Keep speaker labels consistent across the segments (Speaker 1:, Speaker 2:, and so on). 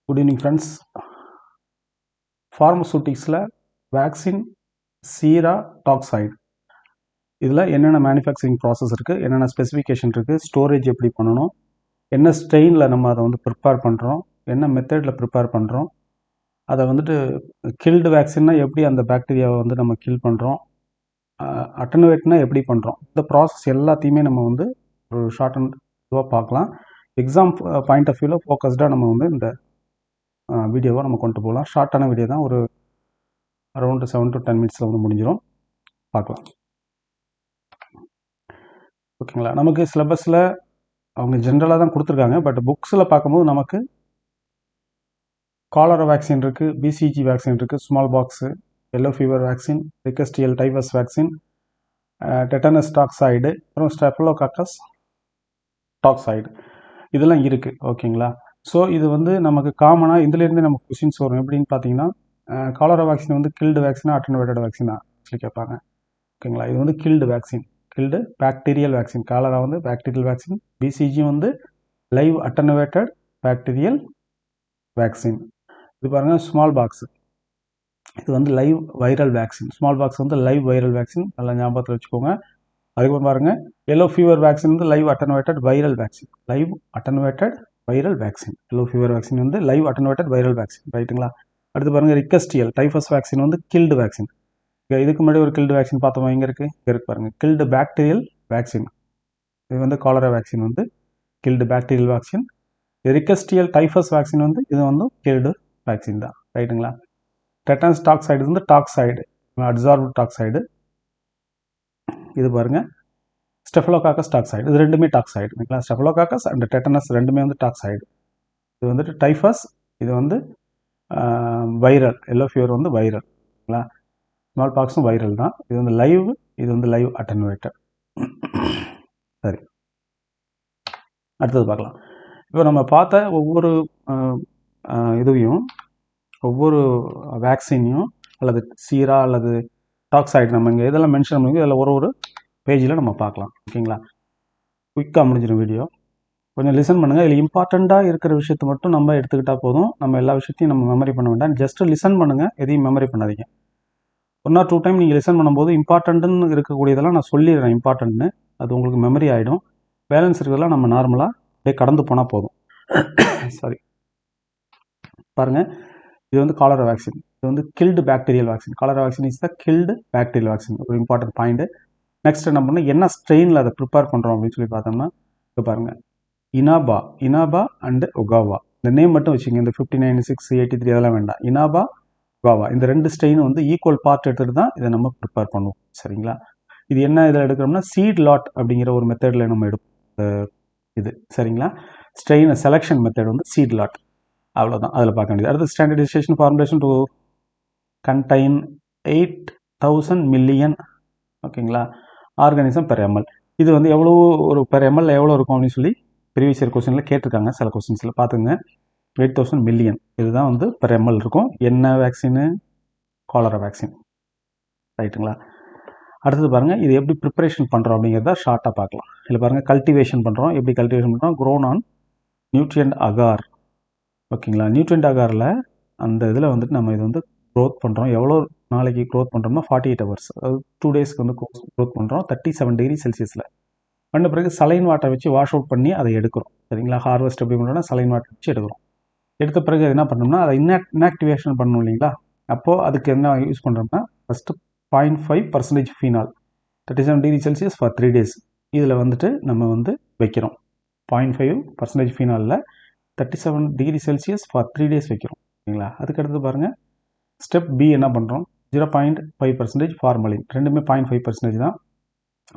Speaker 1: Good evening, friends. Pharmaceuticsல vaccine சீரா toxoid இதில் என்னென்ன மேனுஃபேக்சரிங் ப்ராசஸ் இருக்குது, என்னென்ன ஸ்பெசிஃபிகேஷன் இருக்குது, ஸ்டோரேஜ் எப்படி பண்ணணும், என்ன ஸ்ட்ரெயினில் நம்ம அதை வந்து ப்ரிப்பேர் பண்ணுறோம், என்ன மெத்தடில் ப்ரிப்பேர் பண்ணுறோம், அதை வந்துட்டு கில்டு வேக்சின்னா எப்படி அந்த பாக்டீரியாவை வந்து நம்ம கில் பண்ணுறோம், அட்டனுவேட்னா எப்படி பண்ணுறோம், இந்த ப்ராசஸ் எல்லாத்தையுமே நம்ம வந்து ஒரு ஷார்ட் அண்ட் இதுவாக பார்க்கலாம். எக்ஸாம் பாயிண்ட் ஆஃப் வியூவில் ஃபோக்கஸ்டாக நம்ம வந்து இந்த வீடியோவை நம்ம கொண்டு போகலாம். ஷார்ட்டான வீடியோ தான், ஒரு அரௌண்ட் 7 to 10 மினிட்ஸில் வந்து முடிஞ்சிடும். பார்க்கலாம். ஓகேங்களா. நமக்கு சிலபஸில் அவங்க ஜென்ரலாக தான் கொடுத்துருக்காங்க. பட் புக்ஸில் பார்க்கும்போது நமக்கு காலரா வேக்சின் இருக்குது, பிசிஜி வேக்சின் இருக்குது, smallpox, yellow fever vaccine, rickettsial typhus vaccine, tetanus toxoid, அப்புறம் ஸ்டெஃபலோகாக்கஸ் டாக்சைடு, இதெல்லாம் இருக்குது. ஓகேங்களா. ஸோ இது வந்து நமக்கு காமனாக இதுலேருந்து நமக்கு கொஸ்டின்ஸ் வரும். எப்படின்னு பார்த்தீங்கன்னா, காலரா வேக்சின் வந்து கில்டு வேக்சினா அட்டனுவேட்டட் வேக்சினா சொல்லி கேட்பாங்க. ஓகேங்களா. இது வந்து killed vaccine, killed bacterial vaccine. Cholera வந்து பாக்டீரியல் வேக்சின், பிசிஜி வந்து லைவ் அட்டனுவேட்டட் பாக்டீரியல் வேக்சின். இது பாருங்கள் ஸ்மால் பாக்ஸ், இது வந்து live viral vaccine. Smallpox வந்து லைவ் வைரல் வேக்சின், நல்லா ஞாபகத்தில் வச்சுக்கோங்க. அதுக்கப்புறம் பாருங்கள் எல்லோ ஃபீவர் வேக்சின் வந்து live attenuated viral vaccine, live attenuated viral vaccine. Yellow fever vaccine வந்து லைவ் அட்டனுவேட்டட் வைரல் வேக்சின், ரைட்டுங்களா. அடுத்து பாருங்கள் ரிகஸ்டியல் டைஃபஸ் வேக்சின் வந்து கில்டு வேக்சின். இதுக்கு முன்னாடி ஒரு கில்டு வேக்சின் பார்த்தோம், இங்கே இருக்குது, இங்கே இருக்கு பாருங்கள், கில்டு பாக்டீரியல் வேக்சின். இது வந்து காலரா வேக்சின் வந்து killed bacterial vaccine. Rickettsial typhus vaccine வந்து இது வந்து கில்டு வேக்சின் தான், ரைட்டுங்களா. டெட்டனஸ் டாக்சைடு வந்து டாக்சைடு, அப்சார்ப்டு டாக்சைடு. இது பாருங்கள் ஸ்டெஃபலோகாக்கஸ் டாக்சைடு, இது ரெண்டுமே டாக்சைடு, ஓகேங்களா. ஸ்டெஃபலோகாக்கஸ் அண்ட் டெட்டனஸ் ரெண்டுமே வந்து டாக்சைடு. இது வந்துட்டு டைஃபஸ், இது வந்து வைரல், எல்லோ ஃபீவர் வந்து வைரல், ஓகேங்களா. ஸ்மால் பாக்ஸும் வைரல் தான். இது வந்து லைவ், இது வந்து லைவ் அட்டனுவேட்டட். சரி, அடுத்தது பார்க்கலாம். இப்போ நம்ம பார்த்த ஒவ்வொரு இதுவையும், ஒவ்வொரு வேக்சினையும் அல்லது சீரா அல்லது டாக்சைடு நம்ம இங்கே இதெல்லாம் மென்ஷன் பண்ணி இதில் ஒரு பேஜில் நம்ம பார்க்கலாம். ஓகேங்களா. குயிக்காக முடிஞ்சிடும் வீடியோ, கொஞ்சம் லிசன் பண்ணுங்கள். இதில் இம்பார்ட்டண்ட்டாக இருக்கிற விஷயத்தை மட்டும் நம்ம எடுத்துக்கிட்டால் போதும். நம்ம எல்லா விஷயத்தையும் நம்ம மெமரி பண்ண வேண்டாம். ஜஸ்ட்டு லிசன் பண்ணுங்கள், எதையும் மெமரி பண்ணாதீங்க. 1 or 2 டைம் நீங்கள் லிசன் பண்ணும்போது இம்பார்ட்டண்ட்டுன்னு இருக்கக்கூடியதெல்லாம் நான் சொல்லிடுறேன் இம்பார்ட்டண்ட்னு, அது உங்களுக்கு மெமரி ஆகிடும். பேலன்ஸ் இருக்கிறதெல்லாம் நம்ம நார்மலாக அப்படியே கடந்து போனால் போதும். சாரி, பாருங்கள், இது வந்து காலரா வேக்சின், இது வந்து killed bacterial vaccine. Cholera vaccine is the killed bacterial vaccine, ஒரு இம்பார்ட்டன்ட் பாயிண்ட். நெக்ஸ்ட் என்ன பண்ணால் என்ன ஸ்ட்ரெயினில் அதை ப்ரிப்பேர் பண்ணுறோம் அப்படின்னு சொல்லி பார்த்தோம்னா, இப்போ பாருங்கள் இனாபா அண்டு ஒகாவா, இந்த நேம் மட்டும் வச்சுங்க. இந்த 59, 6, 83 அதெல்லாம் வேண்டாம். இனாபா, ஒகாவா, இந்த ரெண்டு ஸ்ட்ரெயின் வந்து ஈக்குவல் பார்ட் எடுத்துகிட்டு தான் இதை நம்ம ப்ரிப்பேர் பண்ணுவோம். சரிங்களா. இது என்ன இதில் எடுக்கிறோம்னா சீட் லாட் அப்படிங்கிற ஒரு மெத்தடில் நம்ம எடுப்போம் இது. சரிங்களா. ஸ்ட்ரெயின் செலெக்ஷன் மெத்தட் வந்து சீட் லாட், அவ்வளோதான் அதில் பார்க்க வேண்டியது. அடுத்து standardisation formulation to contain 8000 million, ஓகேங்களா, ஆர்கானிசம் பெர் எம்எல். இது வந்து எவ்வளோ ஒரு பெர் எம்எல் எவ்வளோ இருக்கும் அப்படின்னு சொல்லி ப்ரீவியஸ் இயர் கொஸ்டினில் கேட்டிருக்காங்க. சில கொஸ்டின்ஸில் பார்த்துங்க, 8000 மில்லியன் இதுதான் வந்து பெர் எம்எல் இருக்கும். என்ன வேக்சின்னு? காலரா வேக்சின், ரைட்டுங்களா. அடுத்தது பாருங்கள், இது எப்படி ப்ரிப்பரேஷன் பண்ணுறோம் அப்படிங்கிறத ஷார்ட்டாக பார்க்கலாம். இதில் பாருங்கள் கல்டிவேஷன் பண்ணுறோம். எப்படி கல்டிவேஷன் பண்ணுறோம்? க்ரோன் ஆன் நியூட்ரியன்ட் அகார், ஓகேங்களா. நியூட்ரியன்ட் அகாரில் அந்த இதில் வந்துட்டு நம்ம இது வந்து க்ரோத் பண்ணுறோம். எவ்வளோ நாளைக்கு க்ரோத் பண்ணுறோம்னா 48 ஹவர்ஸ், அதாவது 2 டேஸ்க்கு வந்து க்ரோத் பண்ணுறோம் 37 டிகிரி செல்சியஸில். பண்ண பிறகு சலைன் வாட்டர் வச்சு வாஷ் அவுட் பண்ணி அதை எடுக்கிறோம். சரிங்களா. ஹார்வெஸ்ட் எப்படி பண்ணுறோம்னா சலைன் வாட்டர் வச்சு எடுக்கிறோம். எடுத்த பிறகு என்ன பண்ணோம்னா அதை இன்ஆக்டிவேஷன் பண்ணணும் இல்லைங்களா. அப்போது அதுக்கு என்ன யூஸ் பண்ணுறோம்னா first 0.5% phenol 37 degree Celsius for 3 days இதில் வந்துட்டு நம்ம வந்து வைக்கிறோம். 0.5% ஃபீனாலில் 37 டிகிரி செல்சியஸ் ஃபார் 3 days வைக்கிறோம், சரிங்களா. அதுக்கடுத்து பாருங்கள் ஸ்டெப் பி என்ன பண்ணுறோம், 0.5% ஃபார்மலின், ரெண்டுமே 0.5% தான்.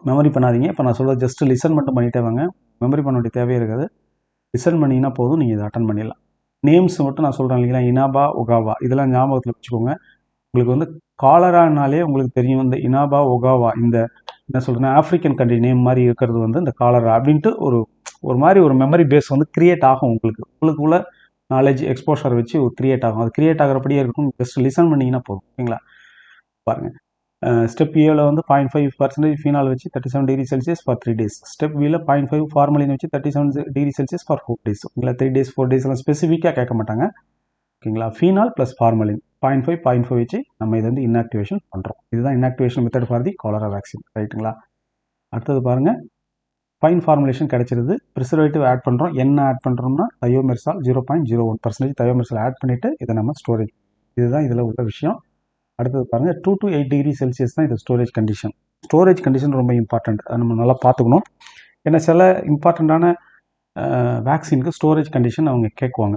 Speaker 1: மெமரி பண்ணாதீங்க. இப்போ நான் சொல்கிறது ஜஸ்ட் லிசன் மட்டும் பண்ணிகிட்டே வாங்க, மெமரி பண்ண வேண்டிய தேவையே இருக்காது. லிசன் பண்ணிங்கன்னா போதும், நீங்கள் இதை அட்டன் பண்ணிடலாம். நேம்ஸ் மட்டும் நான் சொல்கிறேன் இல்லைங்களா, இனாபா, ஒகாவா, இதெல்லாம் ஞாபகத்தில் வச்சுக்கோங்க. உங்களுக்கு வந்து காலரானாலே உங்களுக்கு தெரியும், இந்த இனாபா, ஒகாவா, இந்த என்ன சொல்கிறேன்னா ஆஃப்ரிக்கன் கண்ட்ரி நேம் மாதிரி இருக்கிறது வந்து இந்த காலரா அப்படின்ட்டு ஒரு மாதிரி ஒரு மெமரி பேஸ் வந்து க்ரியேட் ஆகும். உங்களுக்குள்ள நாலேஜ் எக்ஸ்போஷர் வச்சு க்ரியேட் ஆகும். அது க்ரியேட் ஆகிறபடியே இருக்கும். ஜஸ்ட் லிசன் பண்ணிங்கன்னா போதும், ஓகேங்களா. பாருங்கள், ஸ்டெப் ஏல வந்து 0.5% ஃபீனால் வச்சு 37 degree Celsius for 3 days. Step பியில் 0.5 ஃபார்மலின் வச்சு 37 டிகிரி செல்சியஸ் ஃபார் 4 days. ஓகேங்களா. 3 days 4 days எல்லாம் ஸ்பெசிஃபிக்காக கேட்க மாட்டாங்க. ஓகேங்களா. ஃபீனால் ப்ளஸ் ஃபார்மலின் 0.5 வச்சு நம்ம இதை வந்து இன்ஆக்டிவேஷன் பண்ணுறோம். இதுதான் inactivation method for the cholera vaccine, ரைட்டுங்களா. அடுத்தது பாருங்கள், ஃபைன் ஃபார்முலேஷன் கிடைச்சிருது. ப்ரிசர்வேட்டிவ் ஆட் பண்ணுறோம். என்ன ஆட் பண்ணுறோம்னா தயோமெர்சால் 0.01% தயோமெர்சால் ஆட் பண்ணிவிட்டு இதை நம்ம ஸ்டோரேஜ், இதுதான் இதில் உள்ள விஷயம். அடுத்தது பாருங்கள், 2 to 8 டிகிரி செல்சியஸ் தான் இது ஸ்டோரேஜ் கண்டிஷன். ஸ்டோரேஜ் கண்டிஷன் ரொம்ப இம்பார்ட்டண்ட், அதை நம்ம நல்லா பார்த்துக்கணும். ஏன்னா சில இம்பார்ட்டண்ட்டான வேக்சினுக்கு ஸ்டோரேஜ் கண்டிஷன் அவங்க கேட்குவாங்க.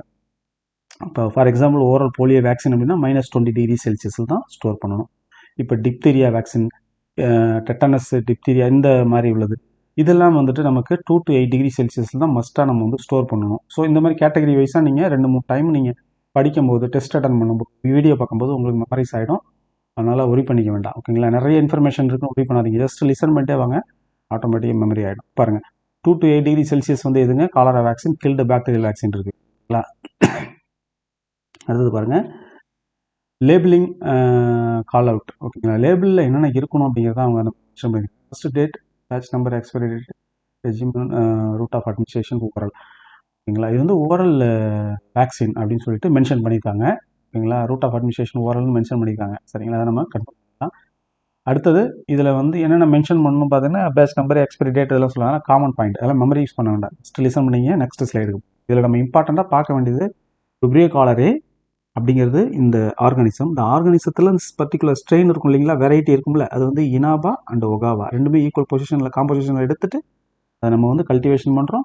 Speaker 1: இப்போ for example oral polio vaccine அப்படின்னா -20 டிகிரி செல்சியஸில் தான் ஸ்டோர் பண்ணணும். இப்போ டிப்தீரியா வேக்சின், டெட்டனஸ், டிப்தீரியா இந்த மாதிரி உள்ளது, இதெல்லாம் வந்துட்டு நமக்கு 2 to 8 டிகிரி செல்சியஸில் தான் மஸ்ட்டாக நம்ம வந்து ஸ்டோர் பண்ணணும். ஸோ இந்த மாதிரி கேட்டகரி வைஸாக நீங்கள் 2-3 டைம் நீங்கள் படிக்கும்போது, டெஸ்ட் அட்டன் பண்ணும்போது, வீடியோ பார்க்கும்போது உங்களுக்கு மெமரைஸ் ஆகிடும். அதனால் ஒரி பண்ணிக்க வேண்டாம், ஓகேங்களா. நிறைய இன்ஃபர்மேஷன் இருக்குன்னு ஒரி பண்ணாதீங்க, ஜஸ்ட் லிசன் பண்ணிட்டே வாங்க, ஆட்டோமேட்டிக்காக மெமரி ஆகிடும். பாருங்கள், 2 to 8 டிகிரி செல்சியஸ் வந்து எதுங்க, cholera vaccine, killed bacterial vaccine இருக்குங்களா. அடுத்தது பாருங்கள், லேபிளிங் கால் அவுட், ஓகேங்களா. லேபிளில் என்னென்ன இருக்கணும் அப்படிங்கிறத அவங்க மென்ஷன் பண்ணி, first date, batch number, expiry date, regimen, route of administration, overall, ஓகேங்களா. இது வந்து ஓவரல் வேக்சின் அப்படின்னு சொல்லிட்டு மென்ஷன் பண்ணியிருக்காங்க, ஓகேங்களா. ரூட் ஆஃப் அட்மினிஸ்ட்ரேஷன் ஓவரல்னு மென்ஷன் பண்ணியிருக்காங்க, சரிங்களா. அதை நம்ம கன்ஃபார்ம் பண்ணலாம். அடுத்தது இதில் வந்து என்னென்ன மென்ஷன் பண்ணணும் பார்த்தீங்கன்னா, பேட்ச் நம்பர், எக்ஸ்பைரி டேட் இதெல்லாம் சொல்லுவாங்க. காமன் பாயிண்ட் அதெல்லாம் மெமரி யூஸ் பண்ண வேண்டாம், ஜஸ்ட் லிசன் பண்ணிங்க. Next slide. இதில் நம்ம இம்பார்ட்டண்ட்டாக பார்க்க வேண்டியது விப்ரியோ காலரே அப்படிங்கிறது இந்த ஆர்கானிசம். இந்த ஆர்கானிசத்தில் பர்டிகுலர் ஸ்ட்ரெயின் இருக்கும் இல்லைங்களா, வெரைட்டி இருக்கும்ல, அது வந்து இனாபா அண்ட் ஒகாவா ரெண்டுமே ஈக்குவல் பொசிஷனில் காம்போசிஷனில் எடுத்துகிட்டு அதை நம்ம வந்து கல்டிவேஷன் பண்ணுறோம்.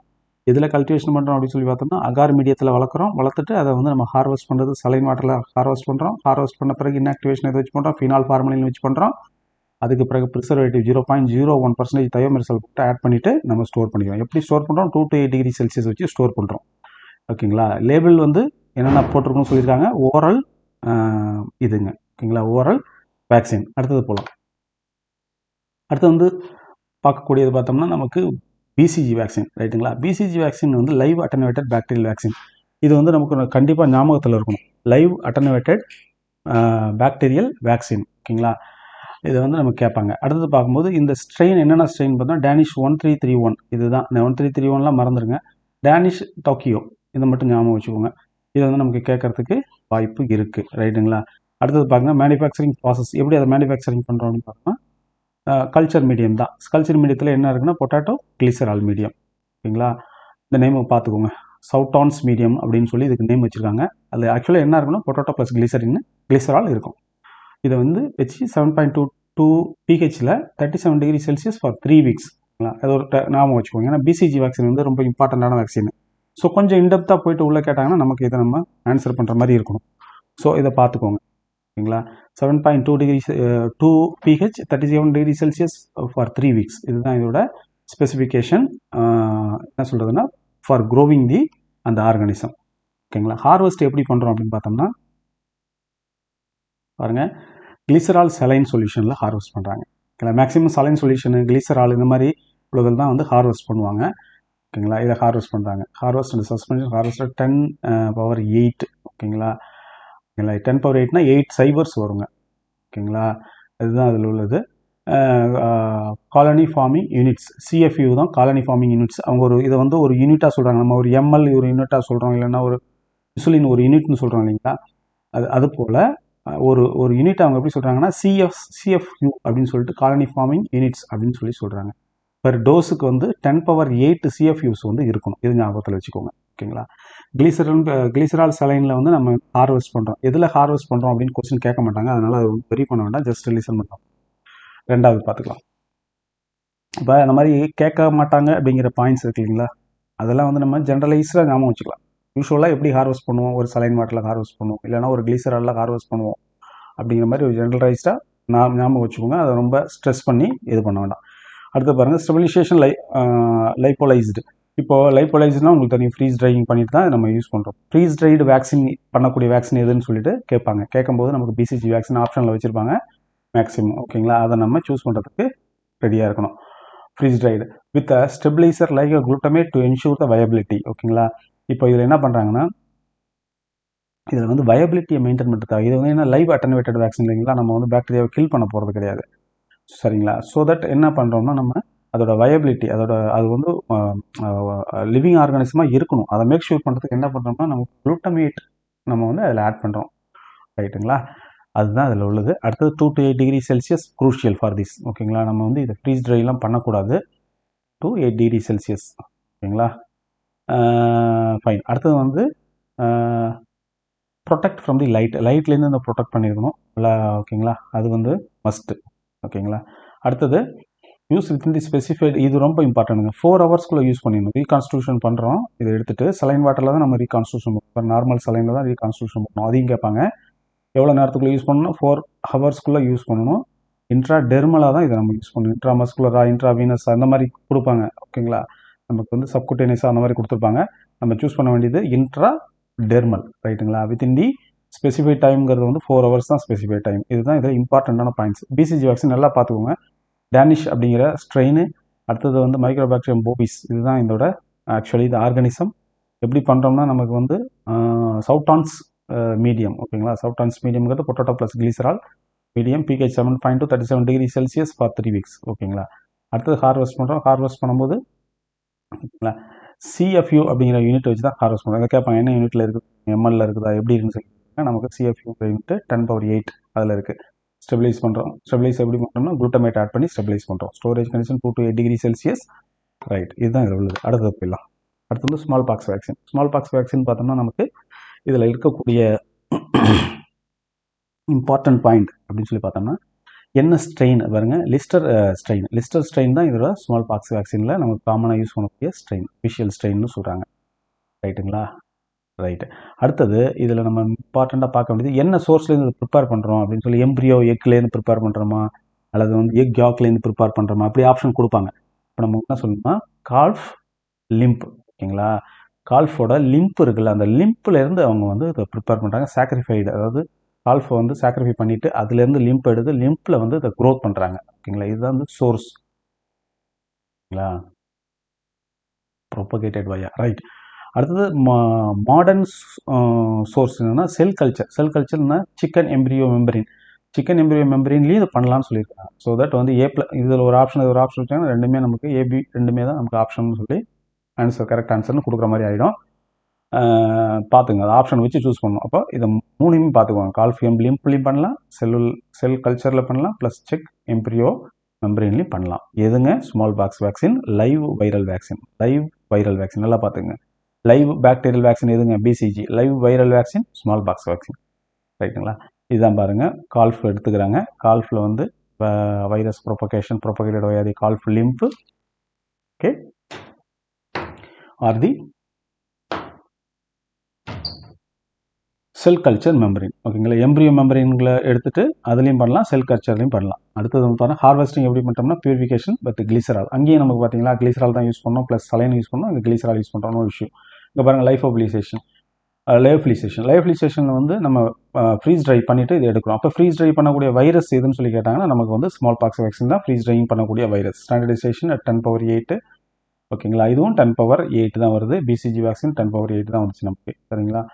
Speaker 1: எதில் கல்டிவேஷன் பண்ணுறோம் அப்படின்னு சொல்லி பார்த்தோம்னா, அகார் மீடியத்தில் வளர்த்துட்டு அதை வந்து நம்ம ஹார்வெஸ்ட் பண்ணுறது சலைன் வாட்டரில் ஹார்வெஸ்ட் பண்ணுறோம். ஹார்வெஸ்ட் பண்ண பிறகு இன்ஆக்டிவேஷன் எதை வச்சு பண்ணுறோம், ஃபினால் ஃபார்மலின் வச்சு பண்ணுறோம். அதுக்கு பிறகு ப்ரிசர்வேட்டிவ் 0.01% தயோமெர்சால் போட்டு ஆட் பண்ணிவிட்டு நம்ம ஸ்டோர் பண்ணிக்கிறோம். எப்படி ஸ்டோர் பண்ணுறோம், 2 to 8 டிகிரி செல்சியஸ் வச்சு ஸ்டோர் பண்ணுறோம், ஓகேங்களா. லேபிள் வந்து என்னென்ன போட்டிருக்குன்னு சொல்லியிருக்காங்க, ஓரல் இதுங்க, ஓகேங்களா, ஓரல் வேக்சின். அடுத்தது போகலாம். அடுத்து வந்து பார்க்கக்கூடியது பார்த்தோம்னா நமக்கு பிசிஜி வேக்சின், ரைட்டுங்களா. பிசிஜி வேக்சின் வந்து லைவ் அட்டனுவேட்டட் பாக்டீரியல் வேக்சின். இது வந்து நமக்கு கண்டிப்பாக ஞாபகத்தில் இருக்கணும், லைவ் அட்டனுவேட்டட் பாக்டீரியல் வேக்சின், ஓகேங்களா. இதை வந்து நமக்கு கேட்பாங்க. அடுத்தது பார்க்கும்போது இந்த ஸ்ட்ரெயின் என்னென்ன ஸ்ட்ரெயின் பார்த்தோம்னா, டேனிஷ் 1331, இதுதான். இந்த 1331லாம் மறந்துடுங்க. டேனிஷ் டோக்கியோ இதை மட்டும் ஞாபகம் வச்சுக்கோங்க. இதை வந்து நமக்கு கேட்கறதுக்கு வாய்ப்பு இருக்குது, ரைட்டுங்களா. அடுத்தது பாருங்க, மேனுஃபேக்சரிங் ப்ராசஸ், எப்படி அதை மேனுஃபேக்சரிங் பண்ணுறோம்னு பார்த்தோம்னா, கல்ச்சர் மீடியம் தான். கல்ச்சர் மீடியத்தில் என்ன இருக்குன்னா, பொட்டாட்டோ கிளிசரால் மீடியம், ஓகேங்களா. இந்த நேம் பார்த்துக்கோங்க, சவுட்டான்ஸ் மீடியம் அப்படின்னு சொல்லி இதுக்கு நேம் வச்சுருக்காங்க. அதில் ஆக்சுவலாக என்ன இருக்குன்னா, பொட்டாட்டோ ப்ளஸ் கிளிசரால் இருக்கும். இதை வந்து வச்சு 7.22 pHல் 37 டிகிரி செல்சியஸ் ஃபார் 3 வீக்ஸ், அது ஒரு ஞாபகம் வச்சுக்கோங்க. ஏன்னா பிசிஜி வேக்சின் வந்து ரொம்ப இம்பார்ட்டண்ட்டான வேக்சின். ஸோ கொஞ்சம் இன்டெப்த்தாக போயிட்டு உள்ளே கேட்டாங்கன்னா நமக்கு இதை நம்ம ஆன்சர் பண்ணுற மாதிரி இருக்கணும். ஸோ இதை பார்த்துக்கோங்க, ஓகேங்களா. 7.2 degree 2 pH 37 degree Celsius for 3 weeks, இதுதான் இதோட ஸ்பெசிஃபிகேஷன். என்ன சொல்கிறதுனா, ஃபார் க்ரோவிங் தி அந்த ஆர்கானிசம், ஓகேங்களா. ஹார்வெஸ்ட் எப்படி பண்ணுறோம் அப்படின்னு பார்த்தோம்னா, பாருங்கள், கிளிசரால் சலைன் சொல்யூஷனில் ஹார்வெஸ்ட் பண்ணுறாங்க, ஓகேங்களா. மேக்ஸிமம் சலைன் சொல்யூஷனு, கிளிசரால் இந்த மாதிரி உள்ளதில் தான் வந்து ஹார்வெஸ்ட் பண்ணுவாங்க, ஓகேங்களா. இதை ஹார்வெஸ்ட் பண்ணுறாங்க. ஹார்வெஸ்ட் அண்ட் சஸ்பென்ஷன் ஹார்வெஸ்ட் 10⁸, ஓகேங்களா. 10⁸ 8 சைபர்ஸ் வருங்க, ஓகேங்களா. இதுதான் அதில் உள்ளது. காலனி ஃபார்மிங் யூனிட்ஸ், சிஎஃப்யூ தான் காலனி ஃபார்மிங் யூனிட்ஸ். அவங்க இதை வந்து ஒரு யூனிட்டாக சொல்கிறாங்க. நம்ம ஒரு எம்எல் ஒரு யூனிட்டாக சொல்கிறோம், இல்லைன்னா ஒரு இன்சுலின் ஒரு யூனிட்னு சொல்கிறோம் இல்லைங்களா. அது போல் ஒரு யூனிட் அவங்க எப்படி சொல்கிறாங்கன்னா, சிஎஃப்யூ அப்படின்னு சொல்லிட்டு காலனி ஃபார்மிங் யூனிட்ஸ் அப்படின்னு சொல்கிறாங்க. பெர் டோஸுக்கு வந்து 10⁸ சிஎஃப்யூஸ் வந்து இருக்கணும், இது ஞாபகத்தில் வச்சுக்கோங்க, ஓகேங்களா. கிளிசரால் சலைனில் வந்து நம்ம ஹார்வெஸ்ட் பண்ணுறோம். எதில் ஹார்வெஸ்ட் பண்ணுறோம் அப்படின்னு கொஸ்டின் கேட்க மாட்டாங்க, அதனால் அது வெரி பண்ண வேண்டாம், ஜஸ்ட் லிசன் பண்ணுறோம். ரெண்டாவது பார்த்துக்கலாம். இப்போ அந்த மாதிரி கேட்க மாட்டாங்க அப்படிங்கிற பாயிண்ட்ஸ் இருக்கு இல்லைங்களா, அதெல்லாம் வந்து நம்ம ஜென்ரலைஸாக ஞாபகம் வச்சுக்கலாம். யூஸ்வலாக எப்படி ஹார்வெஸ்ட் பண்ணுவோம், ஒரு சலைன் வாட்டரில் ஹார்வெஸ்ட் பண்ணுவோம், இல்லைனா ஒரு கிளிசராலில் ஹார்வெஸ்ட் பண்ணுவோம் அப்படிங்கிற மாதிரி ஒரு ஜென்ரலைஸ்டாக ஞாபகம் வச்சுக்கோங்க. அதை ரொம்ப ஸ்ட்ரெஸ் பண்ணி இது பண்ண வேண்டாம். அடுத்து பாருங்கள், ஸ்டெபிலைசேஷன் லைப்போலைஸ்டு. இப்போது லைப்போலைஸ்டுனா உங்களுக்கு தெரியும், ஃப்ரீஸ் ட்ரையிங் பண்ணிட்டு தான் நம்ம யூஸ் பண்ணுறோம். ஃப்ரீஸ் ட்ரைடு வேக்சின் பண்ணக்கூடிய வேக்சின் எதுன்னு சொல்லிட்டு கேட்கும்போது நமக்கு பிசிஜி வேக்சின் ஆப்ஷனில் வச்சுருப்பாங்க மேக்ஸிமம், ஓகேங்களா. அதை நம்ம சூஸ் பண்ணுறதுக்கு ரெடியாக இருக்கணும். Freeze dried with a stabiliser like a glutamate to ensure the viability, ஓகேங்களா. இப்போ இதில் என்ன பண்ணுறாங்கன்னா, இதில் வந்து வயபிலிட்டியை மெயின்டைன் பண்ணுறதுக்காக, இது வந்து என்ன லைவ் அட்டனுவேட்டட் வேக்சின் இல்லைங்களா, நம்ம வந்து பாக்டீரியாவை கில் பண்ண போகிறது கிடையாது, சரிங்களா. ஸோ தட் என்ன பண்ணுறோம்னா, நம்ம அதோட வயபிலிட்டி, அது வந்து லிவிங் ஆர்கானிசமாக இருக்கணும், அதை மேக் ஷூர் பண்ணுறதுக்கு என்ன பண்ணுறோம்னா, நம்ம குளுட்டமேட் நம்ம வந்து அதில் ஆட் பண்ணுறோம், ரைட்டுங்களா? அதுதான் அதில் உள்ளது. அடுத்தது 2 to 8 degree Celsius crucial for this, ஓகேங்களா? நம்ம வந்து இதை ஃப்ரீஸ் ட்ரைலாம் பண்ணக்கூடாது. 2 to 8 டிகிரி செல்சியஸ், ஓகேங்களா? ஃபைன். அடுத்தது வந்து ப்ரொடெக்ட் ஃப்ரம் தி லைட்லேருந்து இந்த ப்ரொடெக்ட் பண்ணியிருக்கணும், ஓகேங்களா? அது வந்து மஸ்ட்டு, ஓகேங்களா? அடுத்தது யூஸ் வித்தின் தி ஸ்பெசிஃபைடு, இது ரொம்ப இம்பார்ட்டன்ட்டுங்க. 4 ஹவர்ஸ்க்குள்ளே யூஸ் பண்ணிடணும். ரீகான்ஸ்டியூஷன் பண்ணுறோம், இதை எடுத்துகிட்டு சலைன் வாட்டரில் தான் நம்ம ரீகான்ஸ்டியூஷன் பண்ணுறோம், நார்மல் சலைனில் தான் ரீகான்ஸ்டியூஷன் பண்ணணும். அதையும் கேட்பாங்க. எவ்வளோ நேரத்துக்குள்ளே யூஸ் பண்ணணும்? 4 ஹவர்ஸ்க்குள்ளே யூஸ் பண்ணணும். இன்ட்ரா டெர்மலாக தான் இதை நம்ம யூஸ் பண்ணணும். இன்ட்ரா மஸ்குலரா, இன்ட்ரா வீனஸ் அந்த மாதிரி கொடுப்பாங்க, ஓகேங்களா? நமக்கு வந்து சப்குட்டேனியஸாக அந்த மாதிரி கொடுத்துருப்பாங்க. நம்ம சூஸ் பண்ண வேண்டியது இன்ட்ரா டெர்மல், ரைட்டுங்களா? வித்தின் தி ஸ்பெசிஃபைட் டைம்ங்கிறது வந்து 4 ஹவர்ஸ் தான் ஸ்பெசிஃபைட் டைம். இதுதான் இதில் இம்பார்ட்டண்ட்டான பாயிண்ட்ஸ். பிசிஜி வேக்சின் நல்லா பார்த்துக்கோங்க. டேனிஷ் அப்படிங்கிற ஸ்ட்ரெயின், அடுத்தது வந்து மைக்ரோபாக்டீரியம் போபிஸ், இதுதான் இதோட ஆக்சுவலி இது ஆர்கானிசம். எப்படி பண்ணுறோம்னா நமக்கு வந்து சவுட்டான்ஸ் மீடியம், ஓகேங்களா? சவுட்டான்ஸ் மீடியம்ங்கிறது potato plus glycerol medium, pH 7.2 to 37 degree Celsius for 3 weeks, ஓகேங்களா? அடுத்தது ஹார்வெஸ்ட் பண்ணுறோம். ஹார்வெஸ்ட் பண்ணும்போது ஓகேங்களா, சிஎஃப்யூ அப்படிங்கிற யூனிட் வச்சு தான் ஹார்வெஸ்ட் பண்ணுறோம். இதை கேட்பாங்க, என்ன யூனிட்டில் இருக்குது, எம்எல்ல இருக்குதா, எப்படி இருக்குன்னு சொல்லி நமக்கு சிஎஃப்யூ யூனிட் 10⁸ அதில் இருக்குது. ஸ்டெபிலைஸ் பண்ணுறோம். ஸ்டெபிலைஸ் எப்படி பண்ணுறோம்னா குளுட்டமேட் ஆட் பண்ணி ஸ்டெபிலைஸ் பண்ணுறோம். Storage condition 2 to 8 degree Celsius, right. இதுதான் இதில் உள்ளது. அடுத்தது போயிடலாம். அடுத்து வந்து small box vaccine. Smallpox vaccine பார்த்தோம்னா நமக்கு இதில் இருக்கக்கூடிய இம்பார்ட்டன்ட் பாயிண்ட் அப்படின்னு சொல்லி பார்த்தோம்னா என்ன ஸ்ட்ரெயின் பாருங்க, லிஸ்டர் ஸ்ட்ரெயின் தான் இதோட ஸ்மால் பாக்ஸ் வேக்சினில் நமக்கு காமனாக யூஸ் பண்ணக்கூடிய ஸ்ட்ரெயின், விஷுவல் ஸ்ட்ரெயின்னு சொல்கிறாங்க, ரைட்டுங்களா? ரைட்டு. அடுத்தது இதில் நம்ம இம்பார்ட்டண்ட்டாக பார்க்க வேண்டியது என்ன சோர்ஸ்லேருந்து ப்ரிப்பேர் பண்ணுறோம் அப்படின்னு சொல்லி, எம்ப்ரியோ எக்லேருந்து ப்ரிப்பேர் பண்ணுறோமா அல்லது வந்து எக் யாக்லேருந்து ப்ரிப்பேர் பண்ணுறோமா, அப்படி ஆப்ஷன் கொடுப்பாங்க. இப்போ நம்ம என்ன சொல்லணும்னா கால்ஃப் லிம்ப், ஓகேங்களா? கால்ஃபோட லிம்ப் இருக்குல்ல, அந்த லிம்ப்லேருந்து அவங்க வந்து இதை ப்ரிப்பேர் பண்ணுறாங்க. சாக்ரிஃபைடு, அதாவது கால்ஃபை வந்து சாக்ரிஃபை பண்ணிவிட்டு அதுலேருந்து லிம்ப் எடுத்து லிம்பில் வந்து இதை க்ரோத் பண்ணுறாங்க, ஓகேங்களா? இதுதான் வந்து சோர்ஸ், ஓகேங்களா? ப்ரொபகேட்டட் வயா, ரைட். அடுத்தது மாடர்ன் சோர்ஸ் என்னென்னா செல் கல்ச்சர்னா சிக்கன் எம்ப்ரியோ மெம்பரின்லேயும் இது பண்ணலாம்னு சொல்லியிருக்காங்க. ஸோ தட் வந்து இதில் ஒரு ஆப்ஷன் வச்சாங்கன்னா ரெண்டுமே நமக்கு ஏபி ரெண்டுமே தான் நமக்கு ஆப்ஷன் சொல்லி ஆன்சர் கரெக்ட் ஆன்சர்னு கொடுக்குற மாதிரி ஆகிடும். பார்த்துங்க, அது ஆப்ஷன் வச்சு சூஸ் பண்ணணும். அப்போ இதை மூணுமே பார்த்துக்குவாங்க. கால்ஃபியம் லிம்ப்லையும் பண்ணலாம், செல் கல்ச்சரில் பண்ணலாம், ப்ளஸ் செக் எம்ப்ரியோ மெம்பரின்லையும் பண்ணலாம். எதுங்க? Small box vaccine, live viral vaccine நல்லா பார்த்துங்க. லைவ் பாக்டீரியல் வேக்சின் எதுங்க? BCG. Live viral vaccine smallpox vaccine, ரைட்டுங்களா? இதுதான் பாருங்கள், கால்ஃப் எடுத்துக்கிறாங்க. கால்ஃபில் வந்து வைரஸ் ப்ரொபகேட்டட் வயா தி கால்ஃப் லிம்ப், ஓகே, ஆர் தி செல் கல்ச்சர் மெம்பரின், ஓகேங்களா? எம்ப்ரியோ மெம்பரின்களை எடுத்துகிட்டு அதுலேயும் பண்ணலாம், செல் கல்ச்சர்லையும் பண்ணலாம். அடுத்தது வந்து பார்த்தா ஹார்வெஸ்டிங் எப்படி பண்ணுறோம்னா பியூரிஃபிகேஷன் வித் கிளிசரால். அங்கேயும் நமக்கு பார்த்தீங்களா கிளிசரால் தான் யூஸ் பண்ணோம், ப்ளஸ் சலைன் யூஸ் பண்ணோம், இங்கே கிளிசரால் யூஸ் பண்ணுறோம்னு ஒரு விஷயம். இங்கே பாருங்கள், லைஃப்லிசேஷனில் வந்து நம்ம ஃப்ரீஸ் ட்ரை பண்ணிவிட்டு இது எடுக்கிறோம். அப்போ ஃப்ரீஸ் ட்ரை பண்ணக்கூடிய வைரஸ் எதுன்னு சொல்லி கேட்டாங்கன்னா நமக்கு வந்து ஸ்மால் பாக்ஸ் வேக்சின் தான் ஃப்ரீஸ் ட்ரைங் பண்ணக்கூடிய வைரஸ். ஸ்டாண்டர்டைசேஷன் 10⁸8, ஓகேங்களா? இதுவும் 10⁸8 தான் வருது. பிசிஜி வேக்சின் 10⁸8 தான் வந்துச்சு நமக்கு, சரிங்களா?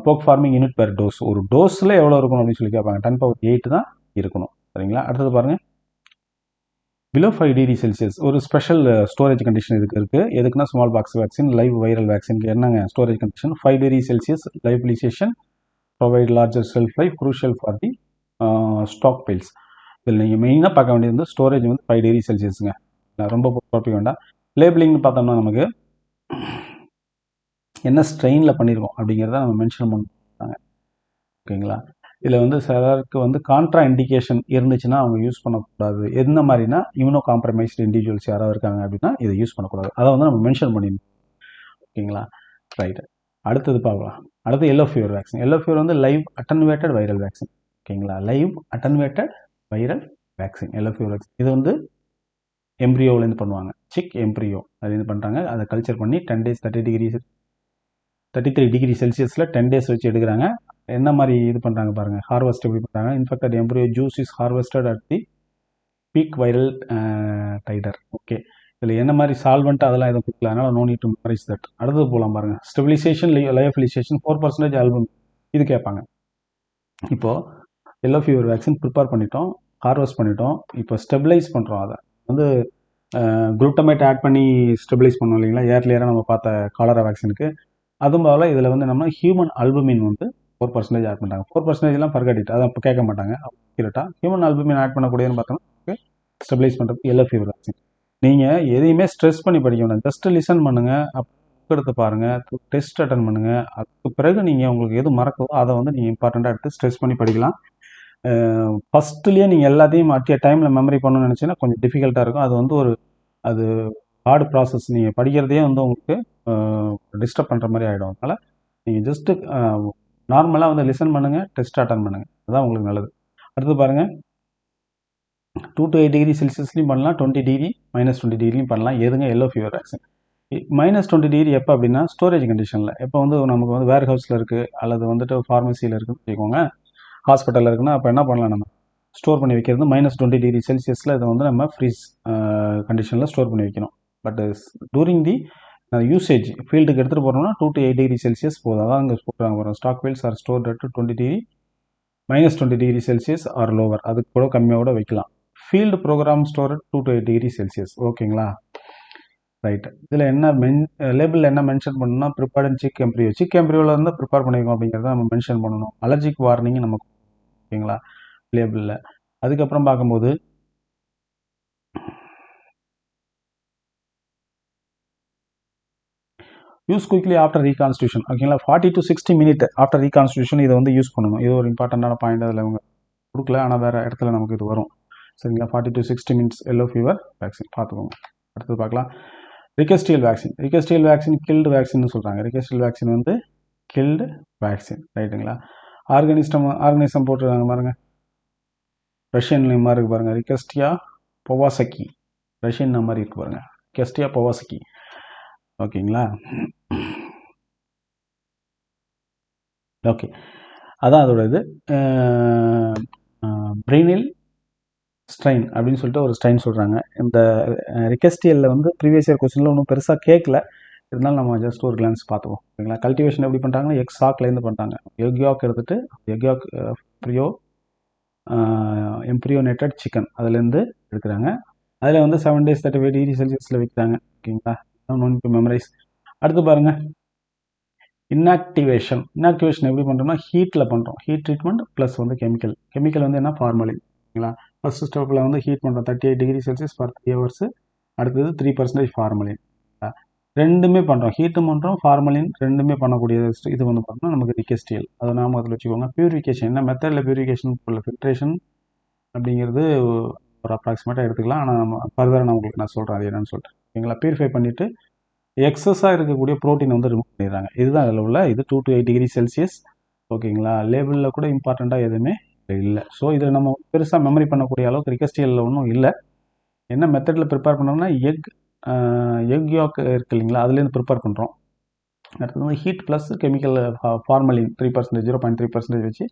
Speaker 1: போக் ஃபார்மிங் யூனிட் பெர் டோஸ், ஒரு டோஸில் எவ்வளோ இருக்கணும் அப்படின்னு சொல்லி கேட்பாங்க. 10⁸8 தான் இருக்கணும், சரிங்களா? அடுத்தது பாருங்கள், பிலோ 5 டிகிரி செல்சியஸ் ஒரு ஸ்பெஷல் ஸ்டோரேஜ் கண்டிஷன் இதுக்கு இருக்குது. எதுக்குன்னா smallpox vaccine, live viral வேக்சினுக்கு என்னங்க storage condition? 5 degree Celsius lyophilisation, provide larger shelf life, crucial for the stockpiles. இதில் நீங்கள் மெயினாக பார்க்க வேண்டியது வந்து ஸ்டோரேஜ் வந்து 5 டிகிரி செல்சியஸுங்க, ரொம்ப குழப்பிக்க வேண்டாம். லேபிளிங்னு பார்த்தோம்னா நமக்கு என்ன ஸ்ட்ரெயினில் பண்ணியிருக்கோம் அப்படிங்கிறத நம்ம மென்ஷன் பண்ணுறாங்க, ஓகேங்களா? இதில் வந்து சிலருக்கு வந்து கான்ட்ரா இண்டிகேஷன் இருந்துச்சுன்னா அவங்க யூஸ் பண்ணக்கூடாது. எந்த மாதிரினா இம்யூனோ காம்ப்ரமைஸ்டு இண்டிவிஜுவல்ஸ் யாராவது இருக்காங்க அப்படின்னா இதை யூஸ் பண்ணக்கூடாது. அதை வந்து நம்ம மென்ஷன் பண்ணிடணும், ஓகேங்களா? ரைட்டு. அடுத்தது பார்க்கலாம். அடுத்து yellow fever vaccine. Yellow fever வந்து லைவ் அட்டன்வேட்டட் வைரல் வேக்சின், ஓகேங்களா? Live attenuated viral vaccine, yellow fever vaccine. இது வந்து எம்ப்ரியோவிலேருந்து பண்ணுவாங்க, சிக் எம்ப்ரியோ அதுலேருந்து பண்ணுறாங்க. அதை கல்ச்சர் பண்ணி 10 days 33 டிகிரி செல்சியஸில் 10 days வச்சு எடுக்கிறாங்க. என்ன மாதிரி இது பண்ணுறாங்க பாருங்கள், ஹார்வெஸ்ட் எப்படி பண்ணுறாங்க? Infected embryo juice is harvested at the peak viral titer, okay. இதில் என்ன மாதிரி சால்வெண்ட் அதெல்லாம் எதுவும் கொடுக்கல, அதனால் no need to memorize that. அடுத்தது போகலாம் பாருங்கள், ஸ்டெபிலைசேஷன் லயோஃபிலிசேஷன் 4% ஆல்பம், இது கேட்பாங்க. இப்போது எல்லோ ஃபீவர் வேக்சின் ப்ரிப்பேர் பண்ணிட்டோம், ஹார்வெஸ்ட் பண்ணிட்டோம், இப்போ ஸ்டெபிலைஸ் பண்ணுறோம். அதை வந்து குளுட்டமேட் ஆட் பண்ணி ஸ்டெபிலைஸ் பண்ணோம் இல்லைங்களா, ஏர்லியராக நம்ம பார்த்த காலரா வேக்சினுக்கு. அதுவும் போல இதில் வந்து நம்ம ஹியூமன் அல்புமின் வந்து 4% ஆட் பண்ணுறாங்க. 4%லாம் பர்கடிட், அதை அப்போ கேட்க மாட்டாங்க. அக்யூரேட்டாக ஹியூமன் அல்புமின் ஆட் பண்ணக்கூடியதுன்னு பார்த்தோம்னா ஸ்டெபிலைஸ் பண்ணுறது எல்லோ ஃபீவர் வேக்சின். நீங்கள் எதையுமே ஸ்ட்ரெஸ் பண்ணி படிக்கணும், ஜஸ்ட் லிசன் பண்ணுங்கள், புக் எடுத்து பாருங்கள், டெஸ்ட் அட்டன் பண்ணுங்கள். அதுக்கு பிறகு நீங்கள் உங்களுக்கு எது மறக்கவோ அதை வந்து நீங்கள் இம்பார்ட்டண்ட்டாக எடுத்து ஸ்ட்ரெஸ் பண்ணி படிக்கலாம். ஃபஸ்ட்டுலேயே நீங்கள் எல்லாத்தையும் அட் டைமில் மெமரி பண்ணணும்னு நினச்சிங்கன்னா கொஞ்சம் டிஃபிகல்ட்டாக இருக்கும். அது வந்து அது ஹார்டு ப்ராசஸ். நீங்கள் படிக்கிறதே வந்து உங்களுக்கு டிஸ்டர்ப் பண்ணுற மாதிரி ஆகிடும். அதனால் நீங்கள் ஜஸ்ட்டு நார்மலாக வந்து லிசன் பண்ணுங்கள், டெஸ்ட் அட்டன் பண்ணுங்கள், அதுதான் உங்களுக்கு நல்லது. அடுத்து பாருங்கள், 2 to 8 டிகிரி செல்சியஸ்லையும் பண்ணலாம், 20 டிகிரி -20 டிகிரிலையும் பண்ணலாம். எதுங்க எல்லோ ஃபீவர் வேக்சின். -20 டிகிரி எப்போ அப்படின்னா ஸ்டோரேஜ் கண்டிஷனில், எப்போ வந்து நமக்கு வந்து வேர் ஹவுஸில் இருக்குது அல்லது வந்துட்டு ஃபார்மசியில் இருக்குதுன்னு வச்சுக்கோங்க, ஹாஸ்பிட்டலில் இருக்குன்னா அப்போ என்ன பண்ணலாம், நம்ம ஸ்டோர் பண்ணி வைக்கிறது -20 டிகிரி செல்சியஸில் இதை வந்து நம்ம ஃப்ரீஸ் கண்டிஷனில் ஸ்டோர் பண்ணி வைக்கணும். பட் டூரிங் தி யூசேஜ் ஃபீல்டுக்கு எடுத்துகிட்டு போகிறோம்னா 2 to 8 டிகிரி செல்சியஸ் போதும். அதான் அங்கே போட்டுறாங்க போகிறோம். Stock vials are stored at -20 degree Celsius or lower, அதுக்கு கூட கம்மியாக கூட வைக்கலாம். Field program store 2 to 8 degree Celsius. ஓகேங்களா, ரைட். இதில் என்ன லேபிளில் என்ன மென்ஷன் பண்ணணும்னா prepared and chick embryo, chick எம்ப்ரியோவில் இருந்து ப்ரிப்பேர் பண்ணிக்கோம் அப்படிங்கிறத நம்ம மென்ஷன் பண்ணணும். அலர்ஜிக் வார்னிங் நமக்கு, ஓகேங்களா, லேபிளில். அதுக்கப்புறம் பார்க்கும்போது யூஸ் குயிக்லி ஆஃப்டர் ரீகான்ஸ்டியூஷன், ஓகேங்களா, 40 to 60 மினிட் ஆஃப்டர் ரீகான்ஸ்டியூஷன் இதை வந்து யூஸ் பண்ணணும். இது ஒரு இம்பார்ட்டண்டான பாயிண்ட். அதில் அவங்க கொடுக்கல, ஆனால் வேறு இடத்துல நமக்கு இது வரும். சரிங்களா, 40 to 60 minutes yellow fever vaccine பார்த்துக்கோங்க. அடுத்தது பார்க்கலாம், ரிகஸ்ட்ரியல் வேக்சின். ரிகஸ்ட்ரியல் வேக்சின் கில்டு வேக்சின்னு சொல்கிறாங்க. ரிகஸ்ட்ரியல் வேக்சின் வந்து கில்டு வேக்சின், ரைட்டுங்களா. ஆர்கனிசம் போட்டுருக்காங்க பாருங்கள், ரஷ்யன் மாதிரி இருக்கு பாருங்கள், ரிகஸ்டியா பொவாசக்கி, ரஷ்யன் மாதிரி இருக்கு பாருங்கள், ரிகஸ்டியா பொவாசக்கி. ஓகேங்களா, ஓகே, அதான் அதோட இது. பிரெயினில் ஸ்ட்ரெயின் அப்படின்னு சொல்லிட்டு ஒரு ஸ்ட்ரெயின் சொல்கிறாங்க. இந்த ரிகஸ்டியலில் வந்து ப்ரீவியஸ் இயர் கொஸ்டினில் ஒன்றும் பெருசாக கேட்கல, இருந்தாலும் நம்ம ஜஸ்ட் ஒரு கிளான்ஸ் பார்த்துவோம். ஓகேங்களா, கல்டிவேஷன் எப்படி பண்ணுறாங்கன்னா எக் சாக்லேருந்து பண்ணுறாங்க. எக்யாக் எடுத்துகிட்டு எக்யாக் எம்ப்ரியோனேட்டட் சிக்கன் அதுலேருந்து எடுக்கிறாங்க. அதில் வந்து 7 days 35 டிகிரி செல்சியஸில் வைக்கிறாங்க. ஓகேங்களா, நோன் டு மெமரைஸ். அடுத்து பாருங்கள், இன்ஆக்டிவேஷன் எப்படி பண்ணுறோம்னா ஹீட்டில் பண்ணுறோம். ஹீட் ட்ரீட்மெண்ட் ப்ளஸ் வந்து கெமிக்கல் வந்து என்ன, ஃபார்மலின். ஓகேங்களா, ஃபர்ஸ்ட் ஸ்டெப்பில் வந்து ஹீட் பண்ணுறோம் 38 டிகிரி செல்சியஸ் ஃபார் 3 hours. அடுத்தது 3% ஃபார்மலின். ரெண்டுமே பண்ணுறோம், ஹீட்டும் பண்ணுறோம், ஃபார்மலின் ரெண்டுமே பண்ணக்கூடிய இது வந்து பார்த்தோம்னா நமக்கு ரிகஸ்டியல். அதை நாம அதில் வச்சுக்கோங்க. பியூரிஃபிகேஷன் என்ன மெத்தடில் பியூரிஃபிகேஷன் ஃபில்ட்ரேஷன் அப்படிங்கிறது ஒரு அப்ராக்சிமேட்டாக எடுத்துக்கலாம். ஆனால் நம்ம ஃபர்தராக நான் உங்களுக்கு சொல்கிறேன் அது என்னன்னு சொல்லிட்டு. ஓகேங்களா, பியூரிஃபை பண்ணிவிட்டு எக்ஸஸாக இருக்கக்கூடிய ப்ரோட்டீன் வந்து ரிமூவ் பண்ணிடுறாங்க. இதுதான் அதில் உள்ள இது 2 to 8 டிகிரி செல்சியஸ். ஓகேங்களா, லேபிளில் கூட இம்பார்ட்டண்ட்டாக எதுவுமே இல்லை. ஸோ இதில் நம்ம பெருசாக மெமரி பண்ணக்கூடிய அளவுக்கு ரிகஸ்டியலில் ஒன்றும் இல்லை. என்ன மெத்தடில் ப்ரிப்பேர் பண்ணோம்னா எக் யாக் இருக்கு இல்லைங்களா, அதுலேருந்து ப்ரிப்பேர் பண்ணுறோம். அடுத்தது வந்து ஹீட் ப்ளஸ் கெமிக்கல் ஃபார்மலின் 3%, 0.3% வச்சு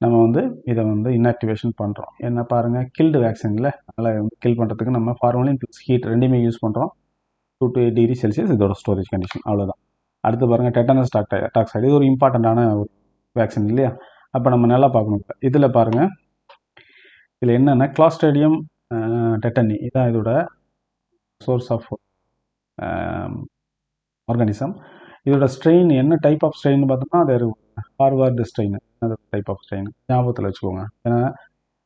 Speaker 1: நம்ம வந்து இதை வந்து இன்ஆக்டிவேஷன் பண்ணுறோம். என்ன பாருங்கள், கில்டு வேக்சினில் அதனால் கில் பண்ணுறதுக்கு நம்ம ஃபார்மலின் ப்ளஸ் ஹீட் ரெண்டுமே யூஸ் பண்ணுறோம். 2 to 8 டிகிரி செல்சியஸ் இதோட ஸ்டோரேஜ் கண்டிஷன், அவ்வளோதான். அடுத்து பாருங்கள், டெட்டனஸ் டாக்சைடு. இது ஒரு இம்பார்ட்டண்ட்டான ஒரு வேக்சின் இல்லையா. அப்போ நம்ம நல்லா பார்க்கணும். இதில் பாருங்கள், இதில் என்னென்னா கிளாஸ்ட்ரிடியம் டெட்டனி இதான் இதோட சோர்ஸ் ஆஃப் ஆர்கானிசம். இதோட ஸ்ட்ரெயின் என்ன டைப் ஆஃப் ஸ்ட்ரெயின் பார்த்தோம்னா அது forward strain, type of strain ஞாபகத்தில் வச்சுக்கோங்க. ஏன்னா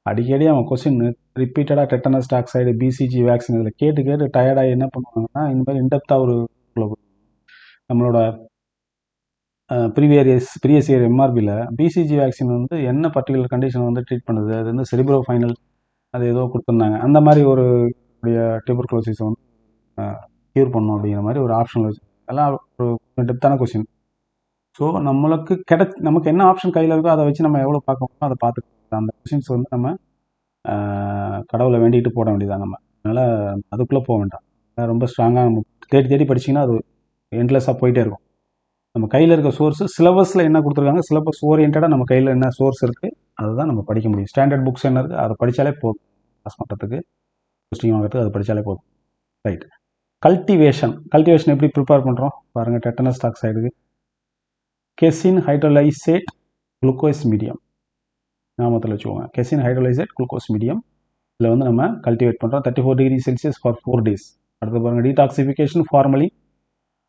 Speaker 1: அடிக்கடி அவன் கொஸ்டின் ரிப்பீட்டடாக டெட்டனஸ் டாக்சைடு பிசிஜி வேக்சின் இதில் கேட்டு டயர்டாகி என்ன பண்ணுவாங்கன்னா இந்த மாதிரி இன்டெப்த்தாக ஒரு நம்மளோட ப்ரீவியஸ் இயர் எம்ஆர்பியில் பிசிஜி வேக்சின் வந்து என்ன பர்டிகுலர் கண்டிஷன் வந்து ட்ரீட் பண்ணுது, அது வந்து செரிப்ரோ ஃபைனல் அது ஏதோ கொடுத்துருந்தாங்க. அந்த மாதிரி ஒரு டியூபர்குலோசிஸ் வந்து க்யூர் பண்ணணும் அப்படிங்கிற மாதிரி ஒரு ஆப்ஷன் வச்சு அதெல்லாம் ஒரு டெப்த்தான கொஸ்டின். ஸோ நம்மளுக்கு நமக்கு என்ன ஆப்ஷன் கையில் இருக்கோ அதை வச்சு நம்ம எவ்வளோ பார்க்கணுமோ அதை பார்த்துக்கலாம். அந்த கொஸ்டின்ஸ் வந்து நம்ம கடவுளை வேண்டிகிட்டு போட வேண்டியதான் நம்ம. அதனால் அதுக்குள்ளே போக வேண்டாம். ரொம்ப ஸ்ட்ராங்காக நம்ம தேடி படிச்சிங்கன்னா அது எண்ட்லெஸ்ஸாக போயிட்டே இருக்கும். நம்ம கையில் இருக்க சோர்ஸு சிலபஸில் என்ன கொடுத்துருக்காங்க, சிலபஸ் ஓரியன்டாக நம்ம கையில் என்ன சோர்ஸ் இருக்குது அதுதான் நம்ம படிக்க முடியும். ஸ்டாண்டர்ட் புக்ஸ் என்ன இருக்குது அதை படித்தாலே போதும். பாஸ் பண்ணுறதுக்கு கொஸ்டின் வாங்கிறதுக்கு அதை படித்தாலே போதும். ரைட். கல்டிவேஷன் எப்படி ப்ரிப்பேர் பண்ணுறோம் பாருங்கள். டெட்டனஸ் டாக்சைடுக்கு கெசின் ஹைட்ரோலைசேட் குளுக்கோஸ் மீடியம் ஞாபகத்தில் வச்சுக்கோங்க. கெசின் ஹைட்ரோலைசேட் குளுக்கோஸ் மீடியம் இதில் வந்து நம்ம கல்டிவேட் பண்ணுறோம் 34 டிகிரி செல்சியஸ் ஃபார் 4 days. அடுத்து பாருங்கள், டீடாக்சிஃபிகேஷன் ஃபார்மலின்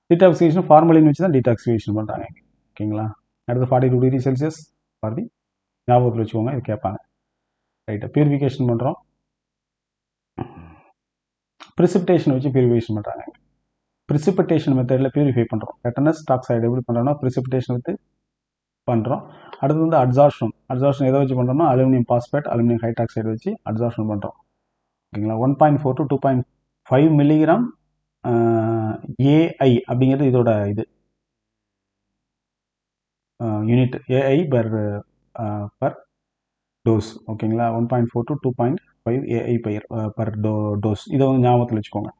Speaker 1: டீடாக்சிஃபிகேஷன் ஃபார்மலின் வச்சு தான் டீடாக்சிஃபிகேஷன் பண்ணுறாங்க. ஓகேங்களா. அடுத்து 42 டிகிரி செல்சியஸ் ஃபார் ஞாபகத்தில் வச்சுக்கோங்க, இது கேட்பாங்க. ரைட்டு. பியூரிஃபிகேஷன் பண்ணுறோம். ப்ரிசிபிடேஷன் வச்சு பியூரிஃபிகேஷன் பண்ணுறாங்க. ப்ரிசிபிடேஷன் மெத்தடில் பியூரிஃபை பண்ணுறோம். டெட்டனஸ் டாக்சைடு எப்படி பண்ணுறோம்னா ப்ரிசிபிடேஷன் வச்சு பண்ணுறோம். அடுத்து வந்து அட்சார்ஷன் எதை வச்சு பண்ணுறோம்னா அலுமினியம் பாஸ்பேட், அலுமினியம் ஹைட்ராக்சைடு வச்சு அட்சார்ஷன் பண்ணுறோம். ஓகேங்களா. 1.4 to 2.5 மில்லிகிராம் ஏஐ அப்படிங்கிறது இதோட இது யூனிட், ஏஐ பர் டோஸ். ஓகேங்களா. 1.4 to 2.5 ஏஐ பர் டோஸ். இதை வந்து ஞாபகத்தில் வச்சுக்கோங்க.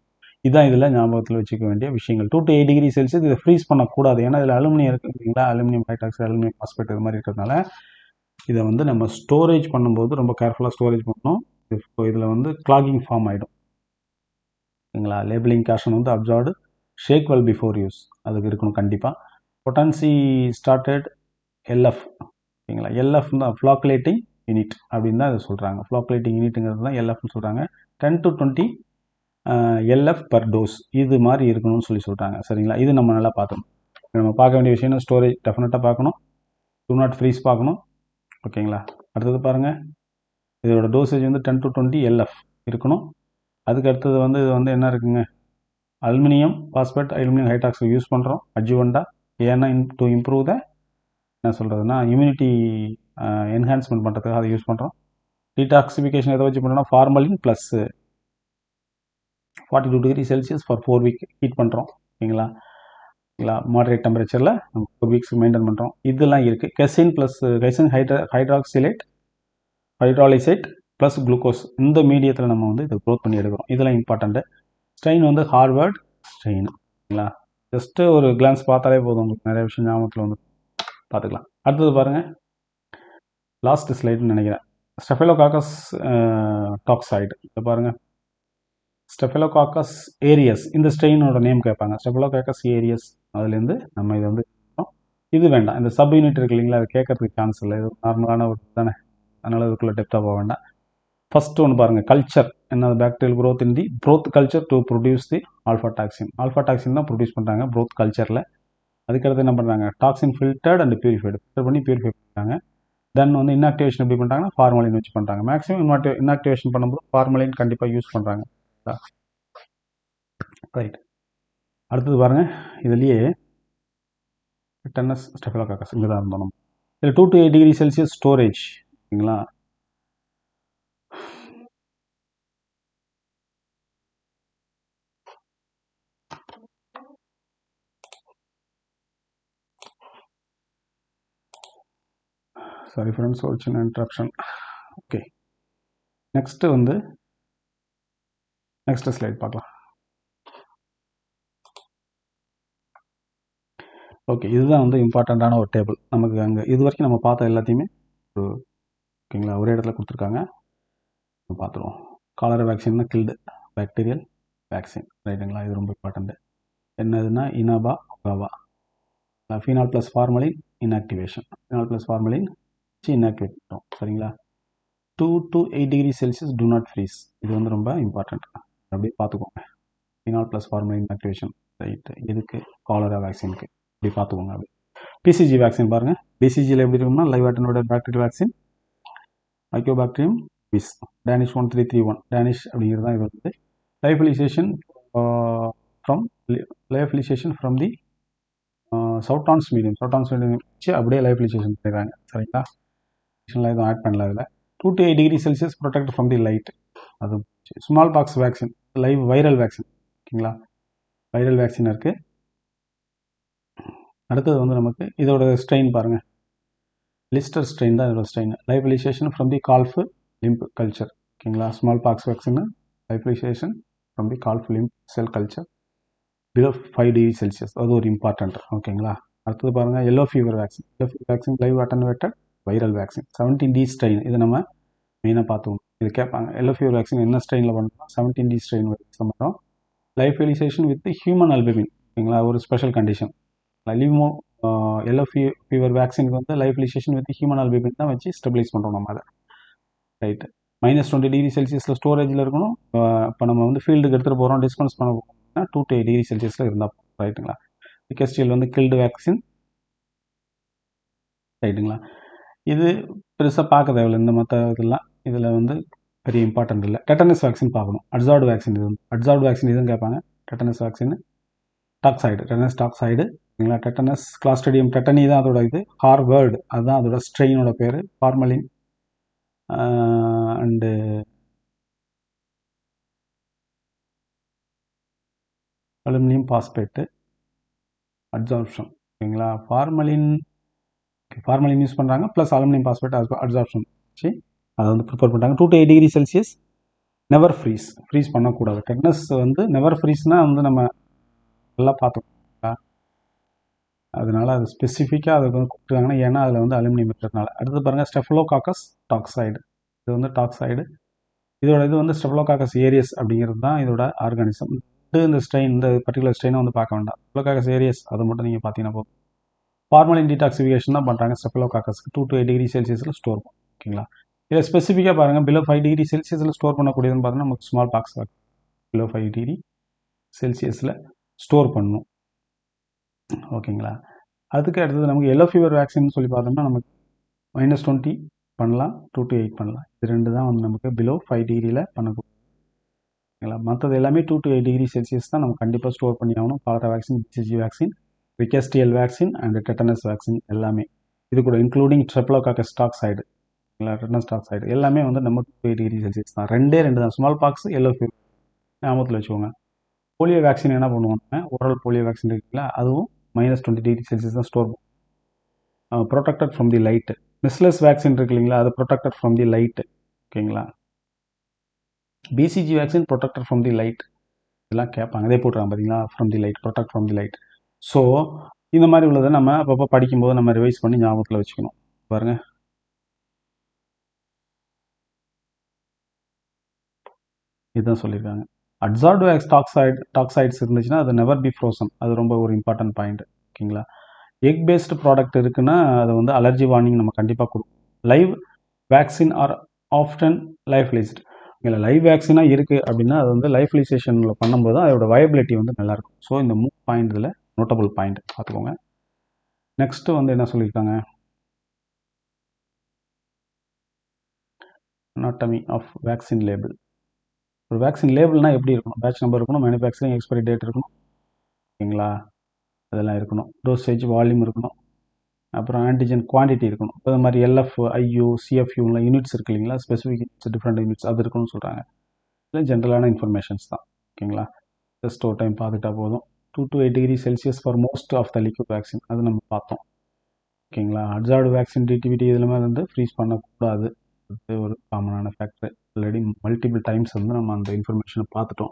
Speaker 1: இதுதான் இதில் ஞாபகத்தில் வச்சுக்க வேண்டிய விஷயங்கள். 2 to 8 டிகிரி செல்சியஸ் இதை ஃப்ரீஸ் பண்ணக்கூடாது. ஏன்னா இதில் அலுமினியம் இருக்குது இல்லைங்களா, அலுமினியம் ஹைட்ராக்சைடு, அலுமினியம் பாஸ்பேட் இது மாதிரி இருக்கிறதுனால இதை வந்து நம்ம ஸ்டோரேஜ் பண்ணும்போது ரொம்ப கேர்ஃபுல்லாக ஸ்டோரேஜ் பண்ணணும். இதில் வந்து கிளாகிங் ஃபார்ம் ஆகிடும். ஓகேங்களா. லேபிளிங் கேஷன் வந்து அப்சார்டு ஷேக் வெல் பிஃபோர் யூஸ் அதுக்கு இருக்கணும் கண்டிப்பாக. Potency started LF. ஓகேங்களா. எல்எஃப் தான் ஃப்ளாக்குலேட்டிங் யூனிட் அப்படின்னு தான் இதை சொல்கிறாங்க. ஃப்ளாக்குலேட்டிங் யூனிட்டுங்கிறது தான் எல்எஃப்னு சொல்கிறாங்க. 10 to 20 எல்எஃப் பர் டோஸ் இது மாதிரி இருக்கணும்னு சொல்கிறாங்க. சரிங்களா. இது நம்ம நல்லா பார்க்கணும். நம்ம பார்க்க வேண்டிய விஷயம் ஸ்டோரேஜ் டெஃபினட்டாக பார்க்கணும். டூ நாட் ஃப்ரீஸ் பார்க்கணும். ஓகேங்களா. அடுத்தது பாருங்கள், இதோட டோசேஜ் வந்து 10 to 20 எல்எஃப் இருக்கணும். அதுக்கு அடுத்தது வந்து இது வந்து என்ன இருக்குங்க, aluminium phosphate, aluminium hydroxide use பண்ணுறோம் அட்ஜுவண்டா. ஏன்னா டு இம்ப்ரூவ் த என்ன சொல்கிறதுனா இம்யூனிட்டி என்ஹான்ஸ்மெண்ட் பண்ணுறதுக்காக அதை யூஸ் பண்ணுறோம். டீடாக்சிஃபிகேஷன் எதை வச்சு பண்ணுறோம்னா formalin plus 42 degree Celsius for 4 week heat பண்ணுறோம். ஓகேங்களா. மாடரேட் டெம்பரேச்சரில் நம்ம 4 வீக்ஸ் மெயின்டைன் பண்ணுறோம். இதெல்லாம் இருக்குது. கெசின் ப்ளஸ் கெசின் ஹைட்ராக்சிலேட் ஹைட்ராலிசேட் ப்ளஸ் குளுக்கோஸ் இந்த மீடியத்தில் நம்ம வந்து இதை க்ரோத் பண்ணி எடுக்கிறோம். இதெல்லாம் இம்பார்ட்டண்ட்டு. ஸ்ட்ரெயின் வந்து ஹார்வர்ட் ஸ்ட்ரெயின். ஓகேங்களா. ஜஸ்ட்டு ஒரு கிளான்ஸ் பார்த்தாலே போதும், உங்களுக்கு நிறைய விஷயம் ஞாபகத்தில் வந்து பார்த்துக்கலாம். அடுத்தது பாருங்கள், லாஸ்ட் ஸ்லைடுன்னு நினைக்கிறேன். Staphylococcus toxoid. இதை பாருங்கள், ஸ்டெஃபைலோகாக்கஸ் ஏரியஸ் இந்த ஸ்ட்ரெயினோட நேம் கேட்பாங்க. ஸ்டெஃபைலோகாக்கஸ் ஏரியஸ் அதுலேருந்து நம்ம இதை வந்து இது வேண்டாம். இந்த சப் யூனிட் இருக்கு இல்லைங்களா, அது கேட்கறதுக்கு சான்ஸ் இல்லை. இது நார்மலான ஒரு தானே, அதனால் இதுக்குள்ளே டெப்த்தாக போக வேண்டாம். ஃபர்ஸ்ட் ஒன்று பாருங்கள், கல்ச்சர். என்ன bacterial growth in the broth culture to produce the alpha toxin. Alpha toxin தான் ப்ரொடியூஸ் பண்ணுறாங்க ப்ரோத் கல்ச்சரில். அதுக்கடுத்து என்ன பண்ணுறாங்க, toxin filtered and purified, filter பண்ணி பியூரிஃபை பண்ணுறாங்க. தென் வந்து இன்ஆக்டிவேஷன் எப்படி பண்ணுறாங்கன்னா ஃபார்மலின் வச்சு பண்ணுறாங்க. மேக்ஸிமம் இன்ஆக்டிவேஷன் பண்ணும்போது ஃபார்மலின் கண்டிப்பாக யூஸ் பண்ணுறாங்க. ரைட். அடுத்தது பாருங்கள், இதுலேயே டென்னஸ் ஸ்டெஃபைலோகாக்கஸ் இங்கே தான் இருந்தோம் நம்ம. இதில் 2 to 8 டிகிரி செல்சியஸ் ஸ்டோரேஜ். ஓகேங்களா. சாரி ஃப்ரெண்ட்ஸ், ஒரு சின்ன இன்ட்ரப்ஷன். ஓகே, நெக்ஸ்ட்டு வந்து நெக்ஸ்ட் ஸ்லைட் பார்க்கலாம். ஓகே, இதுதான் வந்து இம்பார்ட்டண்ட்டான ஒரு டேபிள். நமக்கு அங்கே இது வரைக்கும் நம்ம பார்த்த எல்லாத்தையுமே ஒரு ஓகேங்களா ஒரே இடத்துல கொடுத்துருக்காங்க. பார்த்துருவோம். காலரா வேக்சின்னா கில்டு பாக்டீரியல் வேக்சின். ரைட்டுங்களா. இது ரொம்ப இம்பார்ட்டண்ட்டு. என்னதுன்னா Inaba Ogawa. Phenol plus formalin inactivation. Phenol plus formalin வச்சு இன்ஆக்டிவேட் பண்ணுறோம். சரிங்களா. 2 to 8 degree Celsius do not freeze. இது வந்து ரொம்ப இம்பார்ட்டண்ட். அப்படியே பார்த்துக்கோங்க. Phenol plus formalin inactivation. Right. இதுக்கு காலரா வேக்சினுக்கு இப்படி பார்த்துக்கோங்க. அப்படி பிசிஜி வேக்சின் பாருங்கள். பிசிஜியில் எப்படி இருக்குன்னா live attenuated bacterial vaccine, Mycobacterium bovis, Danish 1331. Danish அப்படிங்கிறது தான் இது வந்து லைஃபலைசேஷன் ஃப்ரம் தி சவுட்டான்ஸ் மீடியம். சவுட்டான்ஸ் மீடியம் வச்சு அப்படியே லைஃபலைசேஷன் பண்ணிடுறாங்க. சரிங்களா. எதுவும் ஆட் பண்ணல அதில். 2 to 8 degree Celsius protect from the light. அது smallpox vaccine, live viral vaccine. ஓகேங்களா. வைரல் வேக்சின் இருக்குது. அடுத்தது வந்து நமக்கு இதோட ஸ்ட்ரெயின் பாருங்கள், லிஸ்டர் ஸ்ட்ரெயின் தான் இதோட strain. Lyophilization from the calf lymph culture. ஓகேங்களா. Smallpox vaccine lyophilization from the calf lymph cell culture below 5 degree Celsius. அது ஒரு இம்பார்ட்டன்ட். ஓகேங்களா. அடுத்தது பாருங்கள், yellow fever vaccine. Yellow fever vaccine live attenuated viral vaccine 17D strain. இது நம்ம மெயினாக பார்த்துக்கணும். இது கேட்பாங்க. எல்லோ ஃபீவர் வேக்சின் என்ன ஸ்ட்ரெயினில் பண்ணுறோம், 17D ஸ்ட்ரெயின் பண்ணுறோம். Lyophilization with human albumin. ஓகேங்களா. ஒரு ஸ்பெஷல் கண்டிஷன். லிமோ எல்லோ ஃபீவர் வேக்சினுக்கு வந்து லைஃபலைசேஷன் வித் ஹியூமன் அல்புமின் தான் வச்சு ஸ்டெபிலைஸ் பண்ணுறோம் நம்ம அதை. ரைட்டு. -20 டிகிரி செல்சியஸில் ஸ்டோரேஜில் இருக்கணும். இப்போ நம்ம வந்து ஃபீல்டுக்கு எடுத்துகிட்டு போகிறோம், டிஸ்பென்ஸ் பண்ண போகிறோம்னா 2 to 8 டிகிரி செல்சியஸில் இருந்தால் ரைட்டுங்களா. கெஸ்டியல் வந்து கில்டு வேக்சின் ரைட்டுங்களா. இது பெருசாக பார்க்க தேவையில்லை இந்த மற்ற இதெல்லாம். இதில் வந்து பெரிய இம்பார்ட்டன்ட் இல்லை. டெட்டனஸ் வேக்சின் பார்க்கணும். அட்சார்டு வேக்சின் இது அட்சார்டு வேக்சின் இதுன்னு கேட்பாங்க. Tetanus vaccine toxoid, tetanus toxoid சரிங்களா. டெட்டனஸ் கிளாஸ்ட்ரிடியம் டெட்டனி தான் அதோட இது. ஹார்வர்டு அதுதான் அதோட ஸ்ட்ரெயினோட பேர். Formalin and aluminium phosphate adsorption ஓகேங்களா. ஃபார்மலின் யூஸ் பண்ணுறாங்க, ப்ளஸ் அலுமினியம் பாஸ்பேட் அட்சார்ப்ஷன் வச்சு அதை வந்து ப்ரிப்பேர் பண்ணுறாங்க. 2 to 8 degree Celsius never freeze பண்ணக்கூடாது. டெட்டனஸ் வந்து நெவர் ஃப்ரீஸ்னால் வந்து நம்ம நல்லா பார்த்தோம். அதனால அது ஸ்பெசிஃபிக்காக அதுக்கு வந்து கொடுத்துருக்காங்கன்னா ஏன்னா அதில் வந்து அலுமினியம் இருக்கிறதுனால. அடுத்து பாருங்கள் ஸ்டெஃபலோகாக்கஸ் டாக்ஸைடு. இது வந்து டாக்ஸைடு. இதோட இது வந்து ஸ்டெஃபலோகாக்கஸ் ஏரியஸ் அப்படிங்கிறது தான் இதோட ஆர்கானிசம். இந்த ஸ்ட்ரெயின் இந்த பர்டிகுலர் ஸ்ட்ரெயினை வந்து பார்க்க வேண்டாம். ஸ்டெஃபலோகாக்கஸ் ஏரியஸ் அதை மட்டும் நீங்கள் பார்த்தீங்கன்னா போதும். ஃபார்மலின் டீடாக்சிஃபிகேஷன் தான் பண்ணுறாங்க ஸ்டெஃபலோகாக்கஸ்க்கு. 2 to 8 degree Celsius ஸ்டோர் பண்ணும் ஓகேங்களா. இதில் ஸ்பெசிஃபிக்காக பாருங்கள் பிலோ 5 degree Celsius ஸ்டோர் பண்ணக்கூடியதுன்னு பார்த்தீங்கன்னா நமக்கு small box below 5 degree Celsius store பண்ணணும் ஓகேங்களா. அதுக்கு அடுத்தது நமக்கு எல்லோ ஃபீவர் வேக்சின் சொல்லி பார்த்தோம்னா நமக்கு -20 பண்ணலாம், 2 to 8 பண்ணலாம். இது ரெண்டு தான் வந்து நமக்கு பிலோ 5 degree பண்ணக்கூடாது ஓகேங்களா. மற்றது எல்லாமே 2 to 8 degree Celsius தான் நம்ம கண்டிப்பாக ஸ்டோர் பண்ணி ஆகணும். Cholera vaccine, BCG vaccine, rickettsial vaccine and tetanus vaccine எல்லாமே இது கூட including staphylococcus toxoid tetanus toxoid எல்லாமே வந்து நம்ம 2 to 8 degree Celsius தான். ரெண்டு தான், ஸ்மால் பாக்ஸ், எல்லோ ஃபீவர் ஞாபகத்தில் வச்சுக்கோங்க. போலியோ வேக்சின் என்ன பண்ணுவாங்க, ஓரல் போலியோ வேக்சின் இருக்குல்ல அதுவும் -20 degree Celsius தான் ஸ்டோர் பண்ணும். Protected from the light. Measles vaccine இருக்கு இல்லைங்களா, அது ப்ரொடெக்டட் ஃப்ரம் தி லைட் ஓகேங்களா. BCG vaccine protected from the light இதெல்லாம் கேட்பாங்க. அதே போட்டுறாங்க பார்த்தீங்களா, from the light, protect from the light. So இந்த மாதிரி உள்ளதை நம்ம அப்பப்போ படிக்கும்போது நம்ம ரிவைஸ் பண்ணி ஞாபகத்தில் வச்சுக்கணும். பாருங்க இதுதான் சொல்லியிருக்காங்க. அட்சார்டு டாக்ஸைட்ஸ் இருந்துச்சுன்னா அது நெவர் பி ஃப்ரோசன். அது ரொம்ப ஒரு இம்பார்ட்டன்ட் பாயிண்ட் ஓகேங்களா. எக் பேஸ்டு ப்ராடக்ட் இருக்குன்னா அது வந்து அலர்ஜி வார்னிங் நம்ம கண்டிப்பாக கொடுக்கும். லைவ் வேக்சின் ஆர் ஆஃப்டன் லைஃப்லைஸ்ட் இல்லை லைவ் வேக்சினாக இருக்குது அப்படின்னா அது வந்து லைஃப்லைசேஷனில் பண்ணும்போது அதோட வயபிலிட்டி வந்து நல்லாயிருக்கும். ஸோ இந்த 3 பாயிண்ட் இதில் நோட்டபுள் பாயிண்ட் பார்த்துக்கோங்க. நெக்ஸ்ட்டு வந்து என்ன சொல்லியிருக்காங்க, அனாட்டமி ஆஃப் வேக்சின் லேபிள். ஒரு வேக்சின் லேபிள்னால் எப்படி இருக்கணும், பேட்ச் நம்பர் இருக்கணும், மேனுஃபேக்சரிங் எக்ஸ்பைரி டேட் இருக்கணும் ஓகேங்களா, அதெல்லாம் இருக்கணும். டோசேஜ் வால்யூம் இருக்கணும், அப்புறம் ஆன்டிஜன் குவான்டிட்டி இருக்கணும். இப்போ இந்த மாதிரி LF, IU, CFUலாம் யூனிட்ஸ் இருக்குது இல்லைங்களா, ஸ்பெசிஃபிக் யூனிட்ஸ், டிஃப்ரெண்ட் யூனிட்ஸ் அது இருக்குன்னு சொல்கிறாங்க. இல்லை ஜென்ரலான இன்ஃபர்மேஷன்ஸ் தான் ஓகேங்களா. ஜஸ்ட் ஒரு டைம் பார்த்துட்டா போதும். 2 to 8 degree Celsius for most of the liquid vaccine அது நம்ம பார்த்தோம் ஓகேங்களா. அட்சார்டு வேக்சின் டிடிவிடி இதுலமே வந்து ஃப்ரீஸ் பண்ணக்கூடாது, அது ஒரு காமனான ஃபேக்டர். ஆல்ரெடி மல்டிபிள் டைம்ஸ் வந்து நம்ம அந்த இன்ஃபர்மேஷனை பார்த்துட்டோம்.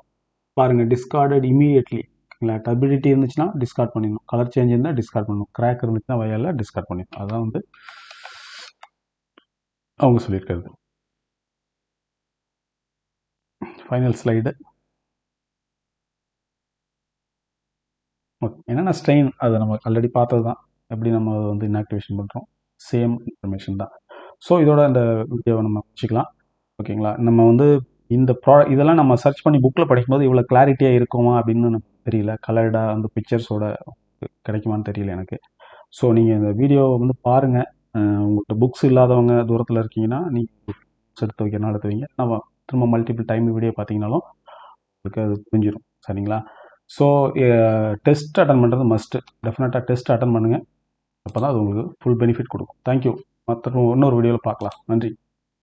Speaker 1: பாருங்கள், டிஸ்கார்டட் இமீடியட்லி ஓகேங்களா. டர்பிடிட்டி இருந்துச்சுன்னா டிஸ்கார்ட் பண்ணிடணும், கலர் சேஞ்ச் இருந்தால் டிஸ்கார்ட் பண்ணணும், கிராக் இருந்துச்சுன்னா வயலில் டிஸ்கார்ட் பண்ணிடணும். அதான் வந்து அவங்க சொல்லியிருக்கிறது. Final slide. ஓகே, என்னென்ன ஸ்ட்ரெயின் அதை நம்ம ஆல்ரெடி பார்த்தது தான், எப்படி நம்ம அதை வந்து இன்ஆக்டிவேஷன் பண்ணுறோம், சேம் இன்ஃபர்மேஷன் தான். ஸோ இதோட இந்த வீடியோவை நம்ம வச்சுக்கலாம் ஓகேங்களா. நம்ம வந்து இந்த இதெல்லாம் நம்ம சர்ச் பண்ணி புக்கில் படிக்கும்போது இவ்வளோ கிளாரிட்டியாக இருக்குமா அப்படின்னு எனக்கு தெரியல. கலர்டாக அந்த பிக்சர்ஸோட கிடைக்குமான்னு தெரியல எனக்கு. ஸோ நீங்கள் இந்த வீடியோவை வந்து பாருங்கள். உங்கள்கிட்ட புக்ஸ் இல்லாதவங்க தூரத்தில் இருக்கீங்கன்னா நீங்கள் புக்ஸ் எடுத்து வைக்கிறனால எடுத்து வைங்க. நம்ம திரும்ப மல்டிபிள் டைம் வீடியோ பார்த்தீங்கனாலும் உங்களுக்கு அது புரிஞ்சிடும் சரிங்களா. ஸோ டெஸ்ட் அட்டன் பண்ணுறது மஸ்ட்டு. டெஃபினட்டாக டெஸ்ட் அட்டன் பண்ணுங்கள், அப்போ தான் அது உங்களுக்கு ஃபுல் பெனிஃபிட் கொடுக்கும். தேங்க்யூ. மற்ற இன்னொரு வீடியோவில் பார்க்கலாம். நன்றி.